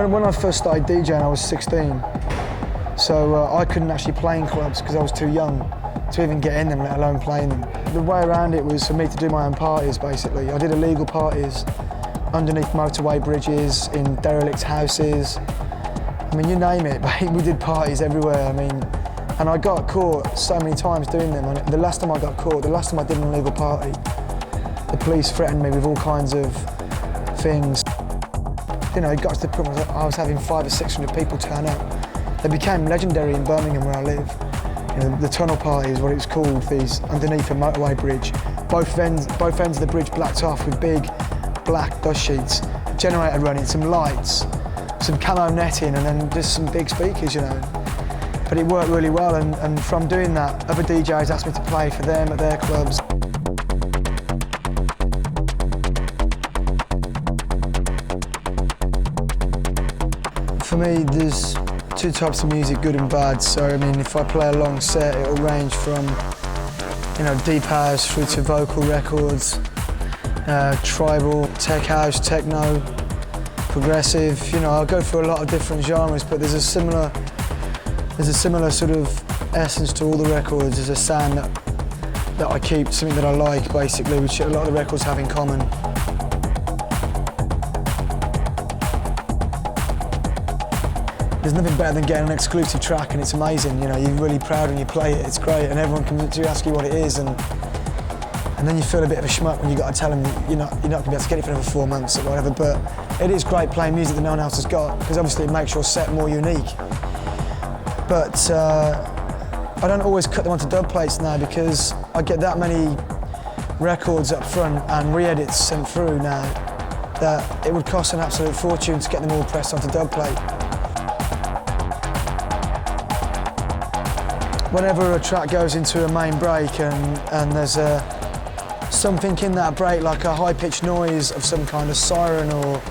When I first started DJing, I was 16. So I couldn't actually play in clubs because I was too young to even get in them, let alone playing them. The way around it was for me to do my own parties, basically. I did illegal parties underneath motorway bridges, in derelict houses. I mean, you name it, we did parties everywhere. I mean, and I got caught so many times doing them. And the last time I got caught, the last time I did an illegal party, the police threatened me with all kinds of things. You know, it got to the point where I was having 500 or 600 people turn up. They became legendary in Birmingham, where I live. You know, the tunnel party is what it was called, these underneath a motorway bridge. Both ends of the bridge blacked off with big black dust sheets, generator running, some lights, some camo netting, and then just some big speakers, you know. But it worked really well, and from doing that, other DJs asked me to play for them at their clubs. For me, there's two types of music, good and bad. So, I mean, if I play a long set, it'll range from, you know, deep house through to vocal records, tribal, tech house, techno, progressive. You know, I'll go through a lot of different genres, but there's a similar sort of essence to all the records. There's a sound that I keep, something that I like, basically, which a lot of the records have in common. There's nothing better than getting an exclusive track, and it's amazing. You know, you're really proud when you play it. It's great, and everyone comes to ask you what it is, and then you feel a bit of a schmuck when you got to tell them you're not going to be able to get it for another 4 months or whatever. But it is great playing music that no one else has got, because obviously it makes your set more unique. But I don't always cut them onto dub plates now, because I get that many records up front and re-edits sent through now that it would cost an absolute fortune to get them all pressed onto dub plate. Whenever a track goes into a main break and there's something in that break, like a high-pitched noise of some kind, of siren or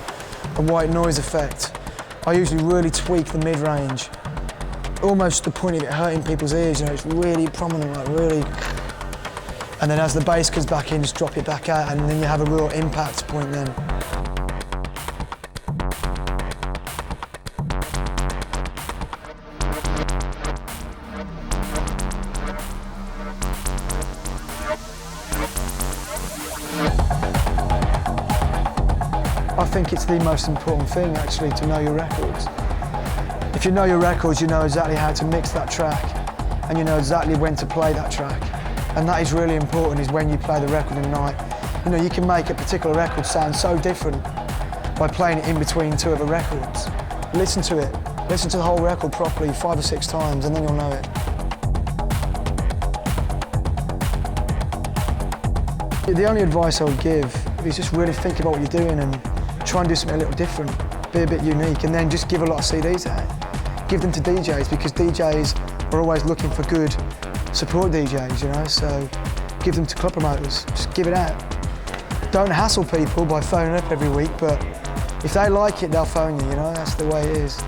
a white noise effect, I usually really tweak the mid-range, almost to the point of it hurting people's ears. You know, it's really prominent, like really. And then as the bass comes back in, just drop it back out, and then you have a real impact point then. I think it's the most important thing, actually, to know your records. If you know your records, you know exactly how to mix that track, and you know exactly when to play that track. And that is really important, is when you play the record in the night. You know, you can make a particular record sound so different by playing it in between two other records. Listen to it. Listen to the whole record properly 5 or 6 times, and then you'll know it. The only advice I would give is just really think about what you're doing and try and do something a little different, be a bit unique, and then just give a lot of CDs out. Give them to DJs, because DJs are always looking for good support DJs, you know, so give them to club promoters, just give it out. Don't hassle people by phoning up every week, but if they like it, they'll phone you, you know, that's the way it is.